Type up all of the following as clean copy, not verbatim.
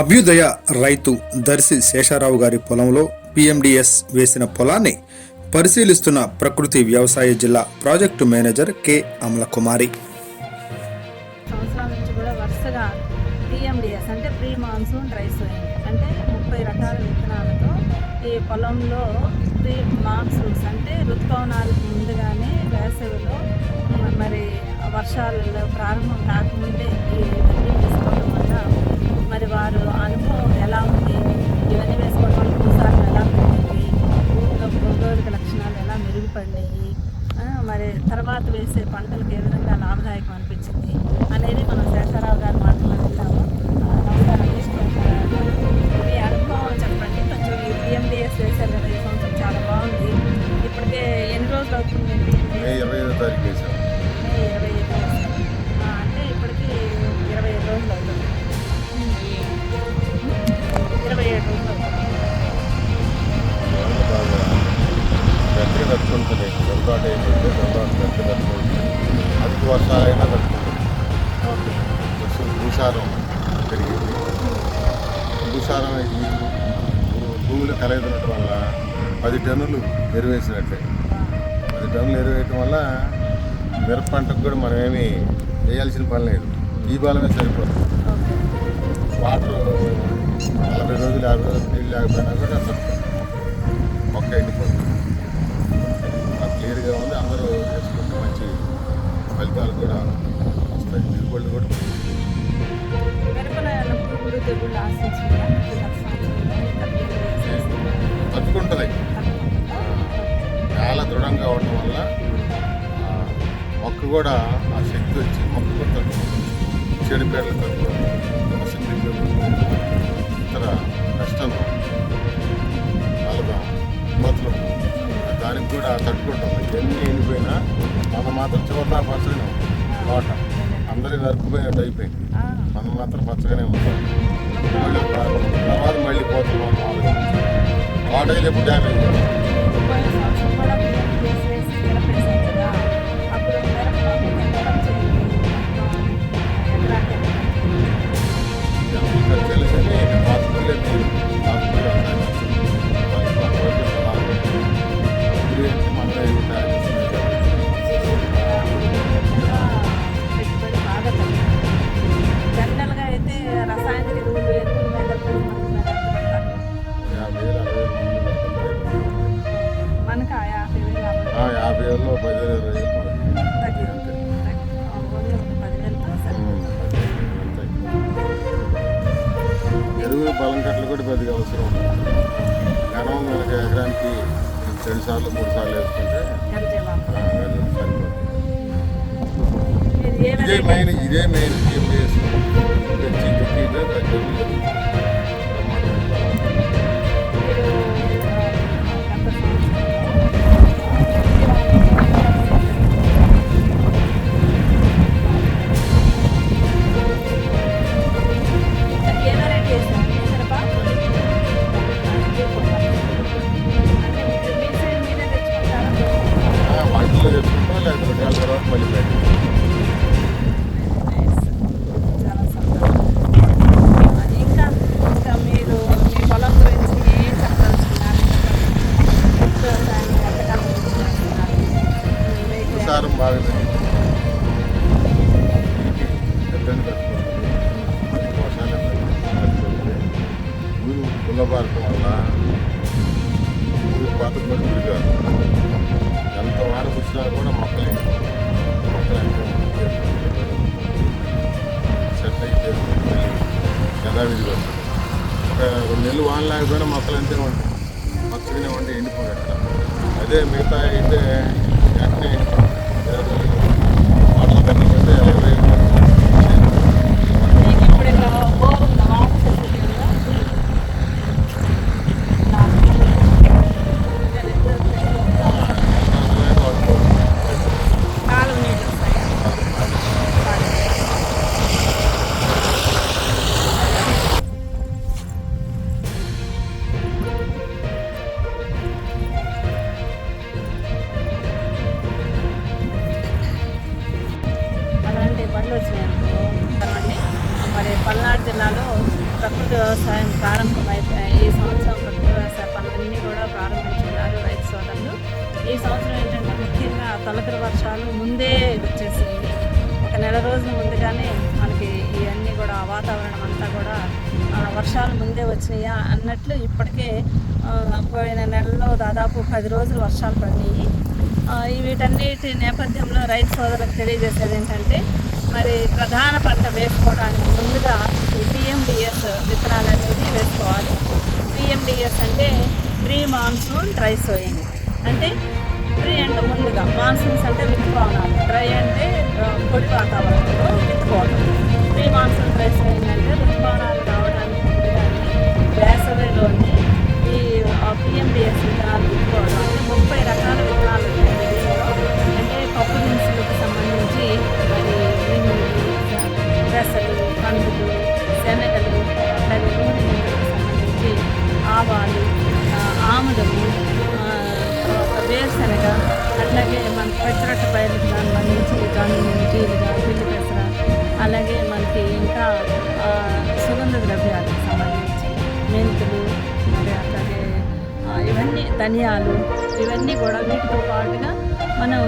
అభ్యుదయ రైతు దర్శి శేషారావు గారి పొలంలో పిఎండిఎస్ వేసిన పొలాన్ని పరిశీలిస్తున్న ప్రకృతి వ్యవసాయ జిల్లా ప్రాజెక్టు మేనేజర్ కె అమలకుమారి. సంవత్సరాల నుంచి కూడా వరుసగా పిఎండిఎస్ అంటే ప్రీ మాన్సూన్ డ్రై సోయింగ్ అంటే 30 రకాల విత్తనాలతో ఈ పొలంలో ప్రీ మాన్సూన్స్ అంటే ఋతుపవనాలకు ముందుగానే వేసవిలో మరి వర్షాలలో ప్రారంభం కాకముందే ఇవన్నీ వేసుకోవడం వల్ల మరి వారు అనుభవం ఎలా ఉంది, ఇవన్నీ వేసుకోవడం వల్ల భూసారం ఎలా పెరిగింది, భూగోళిక లక్షణాలు ఎలా మెరుగుపడినాయి, మరి తర్వాత వేసే పంటలకు ఏ విధంగా లాభదాయకం అనిపించింది అనేది మనం శేషారావు గారి మాటల్లో విన్నాము. మీ అనుభవం చెప్పండి కొంచెం. ఈ పిఎండిఎస్ వేశారు కదా ఈ సంవత్సరం, చాలా బాగుంది. ఇప్పటికే ఎన్ని రోజులు అవుతుంది? మే 25వ తారీఖు వేసాం. మే 25 అంటే ఇప్పటికి 25 రోజులు అవుతుంది. 27 రోజులు అవుతుంది. బాగా గట్టిగా తట్టుకుంటుంది. దొరకాట ఏంటంటే దొరకాట గట్టిగా తట్టుకుంటుంది. అధిక వర్షాలైనా తట్టుకుంటుంది. భూసారం పెరిగింది. భూసారం ఈ భూమిలో కలగడం వల్ల 10 టన్నులు ఎరువేసినట్లే. 10 టన్నులు ఎరువేయటం వల్ల మిరప పంటకు కూడా మనం ఏమి వేయాల్సిన పని లేదు. ఈ బలమే సరిపోతుంది. వాటర్ 40 రోజులు 50 రోజులు నీళ్ళు లేకపోయినా కూడా మొక్క ఎండిపోతుంది. క్లియర్గా ఉంది. అందరూ వేసుకుంటే మంచి ఫలితాలు కూడా వస్తాయి. దిగుబడులు కూడా తట్టుకుంటుంది. చాలా దృఢంగా ఉండడం వల్ల మొక్క కూడా ఆ శక్తి వచ్చి మొక్క కూడా తట్టుకుంటుంది. చెడుపేడలు తట్టుకుంటుంది. ఇతర కష్టం కలదాం మొత్తం దానికి కూడా తట్టుకుంటుంది. ఎన్ని ఎండిపోయినా మనం మాత్రం చివరిదా పచ్చగానే తోట అందరికీ నరుకుపోయినట్టు అయిపోయింది. మనం మాత్రం పచ్చగానే ఉంటాం. మళ్ళీ తర్వాత మళ్ళీ పోతున్నాం. తోట అయితే ఎప్పుడు డ్యామేజ్ జనరల్గా అయితే రసాయనిక ఎరువులు మనకు 50,000లో 10,000 ఎరువు బలం కట్టలు కూడా పెద్దగా అవసరం ఉంటుంది. ఘనం మనకి ఎకరానికి 2 సార్లు 3 సార్లు వేసుకుంటే సరిపోతుంది. ఇదే మెయిన్ పంటలు తెచ్చుకుంటాం. లేకపోతే 2 నెలల తర్వాత మళ్ళీ భూసారం బాగా పెద్దని తట్టుకుంటుంది. వర్షాలు ఊరు పుల్లబారటం వల్ల ఊరు పాత కూడా కాదు. ఎంత వాన వచ్చినా కూడా మొక్కలు సెట్ అయితే యథావిధిగా వస్తుంది. ఒక 2 నెలలు వాన లేకపోయినా మొక్కలు అంతే ఉంటాయి. పచ్చగానే ఉండి ఎండిపోయినట్టు. అదే మిగతా అయితే వెంటనే వాటర్ తగ్గిపోతే పల్నాడు జిల్లాలో ప్రకృతి వ్యవసాయం ప్రారంభమైపోయాయి. ఈ సంవత్సరం ప్రకృతి వ్యవసాయ పనులన్నీ కూడా ప్రారంభించుకున్నారు రైతు సోదరులు. ఈ సంవత్సరం ఏంటంటే ముఖ్యంగా తొలకరి వర్షాలు ముందే వచ్చేసింది. ఒక నెల రోజుల ముందుగానే మనకి ఇవన్నీ కూడా వాతావరణం అంతా కూడా వర్షాలు ముందే వచ్చినాయా అన్నట్లు ఇప్పటికే పోయిన నెలలో దాదాపు 10 రోజులు వర్షాలు పడినాయి. వీటన్నిటి నేపథ్యంలో రైతు సోదరులకు తెలియజేసేది ఏంటంటే మరి ప్రధాన పంట వేసుకోవడానికి ముందుగా ఈ PMDS విత్తనాలు అనేది వేసుకోవాలి. PMDS అంటే ప్రీ మాన్సూన్ డ్రై సోయింగ్. అంటే ప్రీ అంటే ముందుగా, మాన్సూన్స్ అంటే విత్తుకోవడాలు, డ్రై అంటే పొడి వాతావరణంలో విత్తుకోవడం. ప్రీ మాన్సూన్ డ్రై సోయింగ్ అంటే ఋతుపవనాలు రావడానికి ముందుగానే వేసవిలోని ఈ PMDS విత్తనాలు విత్తుకోవడం. అంటే 30 రకాల విత్తనాలు ఉన్నాయి దీనిలో. అంటే పప్పు దినుసులకు సంబంధించి మరి పెసలు, కందులు, శనగలు, అలాగే నూనె గింజలకు సంబంధించి ఆవాలు, ఆముదము, వేరుశనగ, అట్లాగే మన పెసరట్ట పైరులకు సంబంధించి జొన్న, జీలుగా, పిల్లి పెసర, అలాగే మనకి ఇంకా సుగంధ ద్రవ్యాలకు సంబంధించి మెంతులు, మరి అట్లాగే ఇవన్నీ ధనియాలు, ఇవన్నీ కూడా వీటితో పాటుగా మనం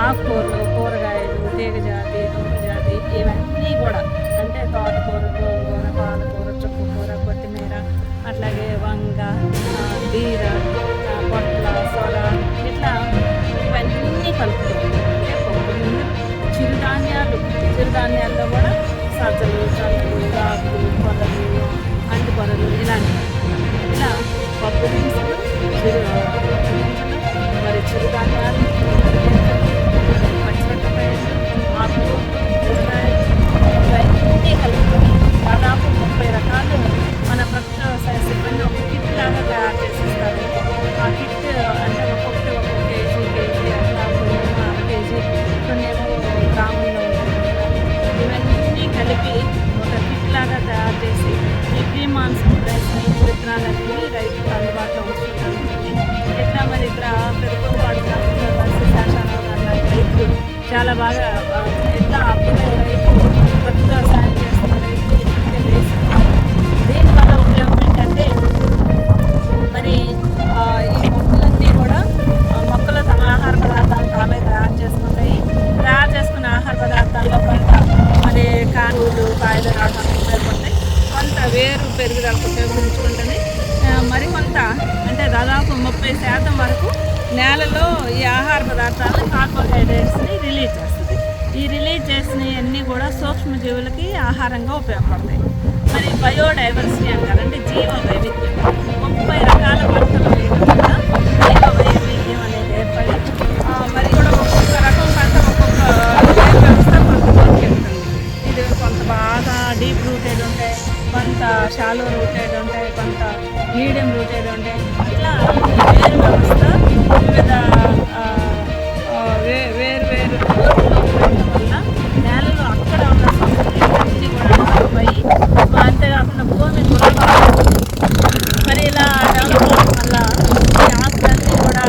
ఆకుకూరలు, కూరగాయలు, తీగజాతి, దుంపజాతి, ఇవన్నీ కూడా అంటే తోటకూర, గోంగూర, పాలకూర, చుక్కకూర, కొత్తిమీర, అట్లాగే వంగ, బీర, పొట్ల, సొర, ఇట్లా ఇవన్నీ కలుపుతుంది. అంటే పప్పు గింజలు, చిరుధాన్యాల్లో కూడా సజ్జలు, జొన్నలు, రాగులు, కొర్రలు, అంటు కొర్రలు, ఇలాంటివి. ఇలా పప్పు దినుసులు, మరి చిరుధాన్యాలు, పచ్చిమిరపకాయలు, ఆకులు, కూరగాయలు, ఇవన్నీ కలుపుకొని దాదాపు 30 రకాలు మన ప్రకృతి వ్యవసాయ సిబ్బంది ఒక కిట్ లాగా తయారు చేసిస్తారు. ఆ కిట్ అంటే ఒక్కొక్క కేజీ అట్లా కొన్ని అర కేజీ, కొన్ని ఏమో గ్రాముల్లో ఉంటుంది. ఇవన్నీ కలిపి ఒక కిట్ లాగా తయారు చేసి ఈ ప్రీ మాన్సూన్ విత్తనాలు అనేవి రైతులకు అందుబాటులో ఉంచుకుంటారు. ఎట్లా మరి ఇక్కడ పెరుగుపాటు గ్రామంలో శాసనాలు అలాంటి రైతులు చాలా బాగా ఎట్లా అప్పుడే రైతు ప్రకృతి వ్యవసాయం చేస్తున్న రైతులు ఇప్పటికే వేస్తున్నారు. దీనివల్ల ఉపయోగం ఏంటంటే మరి ఈ మొక్కలన్నీ కూడా మొక్కలు తమ ఆహార పదార్థాలు తామే తయారు చేసుకుంటాయి. తయారు చేసుకున్న ఆహార పదార్థాల్లో కొంత మరి కానులు, కాయలు రావడానికి ఉపయోగపడతాయి, కొంత వేరు పెరుగుదలకు ఉపయోగించుకుంటుంది, మరికొంత అంటే దాదాపు 30% వరకు నేలలో ఈ ఆహార పదార్థాలను కార్బోహైడ్రేట్స్ని రిలీజ్ చేస్తుంది. ఈ రిలీజ్ చేసినవన్నీ కూడా సూక్ష్మజీవులకి ఆహారంగా ఉపయోగపడతాయి. మరి బయోడైవర్సిటీ అంటారు, అంటే జీవ వైవిధ్యం. 30 రకాల పంటలు వేయడం వల్ల జీవ వైవిధ్యం అనేది ఏర్పడి మరి కూడా ఒక్కొక్క రకం పంట ఒక్కొక్క వ్యవస్థ కొంత ఇది కొంత బాగా డీప్ రూటెడ్ ఉంటాయి, కొంత షాలో రూటెడ్ ఉంటాయి, కొంత మీడియం రూటెడ్ ఉంటాయి. ఇట్లా వేరు వ్యవస్థ వివిధ వేరు ఉండడం వల్ల నేలలో అక్కడ ఉన్న సంస్కృతి కూడా పోయి అంతేకాకుండా భూమి గుణాలు మరి ఇలా డెవలప్ అవడం వల్ల ఈ ఆకులన్నీ కూడా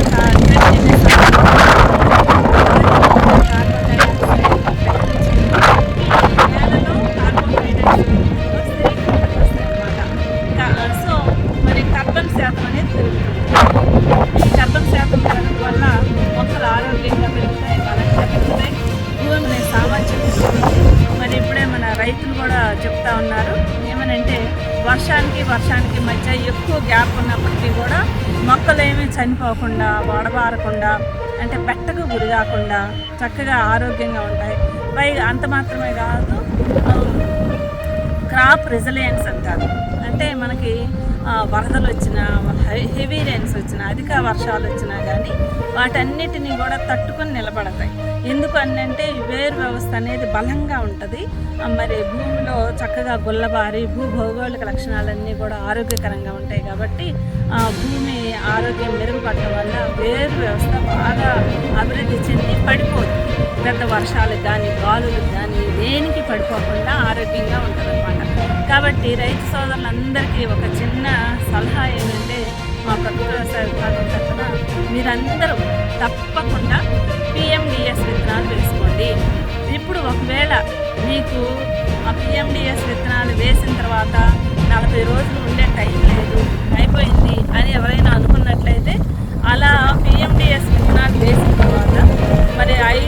సో మరి కర్బన్ శాతం అనేది పెరుగుతుంది. ఈ కర్బన్ శాతం పెరగడం వల్ల మొక్కలు ఆరోగ్యంగా పెరుగుతాయి, బలంగా పెరుగుతాయి, భూమి సామర్థ్యం పెరుగుతుంది. మరి ఇప్పుడే మన రైతులు కూడా చెప్తా ఉన్నారు ఏమనంటే వర్షానికి మధ్య ఎక్కువ గ్యాప్ ఉన్నప్పటికీ కూడా మొక్కలు ఏమీ చనిపోకుండా, వాడబారకుండా, అంటే పెట్టకు గురి కాకుండా చక్కగా ఆరోగ్యంగా ఉంటాయి. పైగా అంత మాత్రమే కాదు, క్రాప్ రెసిలియన్స్ అంటారు. అంటే మనకి వరదలు వచ్చినా, హెవీ రెయిన్స్ వచ్చినా, అధిక వర్షాలు వచ్చినా కానీ వాటన్నిటినీ కూడా తట్టుకొని నిలబడతాయి. ఎందుకు అంటే వేరు వ్యవస్థ అనేది బలంగా ఉంటుంది. మరి భూమిలో చక్కగా గుల్లబారి భూభౌగోళిక లక్షణాలన్నీ కూడా ఆరోగ్యకరంగా ఉంటాయి. కాబట్టి భూమి ఆరోగ్యం మెరుగుపడటం వల్ల వేరు వ్యవస్థ బాగా అభివృద్ధి చెంది పడిపోదు. పెద్ద వర్షాలకు కానీ, గాలులకు కానీ దేనికి పడిపోకుండా ఆరోగ్యంగా ఉంటుందన్నమాట. కాబట్టి రైతు సోదరులందరికీ ఒక చిన్న సలహా ఏంటంటే, మా ప్రకృతి వ్యవసాయ విభాగం తరఫున మీరందరూ తప్పకుండా PMDS విత్తనాలు వేసుకోండి. ఇప్పుడు ఒకవేళ మీకు ఆ PMDS విత్తనాలు తర్వాత 40 రోజులు ఉండే టైం లేదు, అయిపోయింది అని ఎవరైనా అనుకున్నట్లయితే అలా పిఎండిఎస్ విత్తనాలు వేసిన తర్వాత మరి 5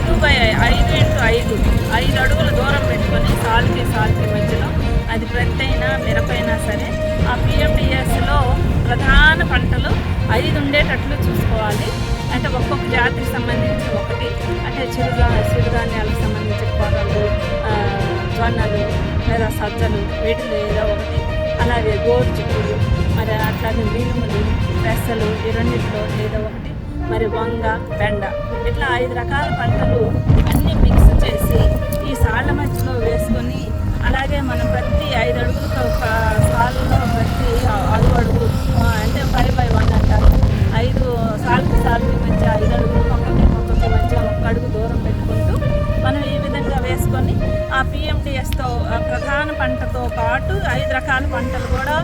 అడుగుల దూరం పెట్టుకొని సాల్కి మధ్యలో అది ప్రత్తి అయినా మిరపైనా సరే ఆ పిఎండిఎస్లో ప్రధాన పంటలు 5 ఉండేటట్లు చూసుకోవాలి. అంటే ఒక్కొక్క జాతికి సంబంధించి ఒకటి, అంటే చిరుధాన్యాలకు సంబంధించి కొర్రలు, జొన్నలు లేదా సజ్జలు వీటిలో ఏదో ఒకటి, అలాగే గోరుచిక్కుడు, మరి అట్లాగే మినుములు, పెసలు ఈ రెండింటిలో ఏదో ఒకటి, మరి వంగ, బెండ ఇట్లా 5 రకాల పంటలు అన్నీ మిక్స్ చేసి ఈ సాళ్ళ మధ్యలో వేసుకొని, అలాగే మనం ప్రతి 5 అడుగులకు ఒక సాలులో ప్రతి అడుగు అంటే 5x1 అంటారు. 5 సాలుకి మధ్య 5 అడుగులు ఒక్కొక్కటి మధ్య 1 అడుగు దూరం పెట్టుకుంటూ మనం ఈ విధంగా వేసుకొని ఆ పిఎండిఎస్తో ప్రధాన పంటతో పాటు 5 రకాల పంటలు కూడా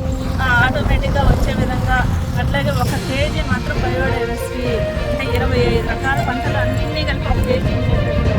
ఆటోమేటిక్గా వచ్చే విధంగా, అట్లాగే 1 కేజీ మాత్రం బయోడైవర్సిటీ అంటే 25 రకాల పంటలు అన్నీ కలిపి 1 కేజీ ఉండేటట్టు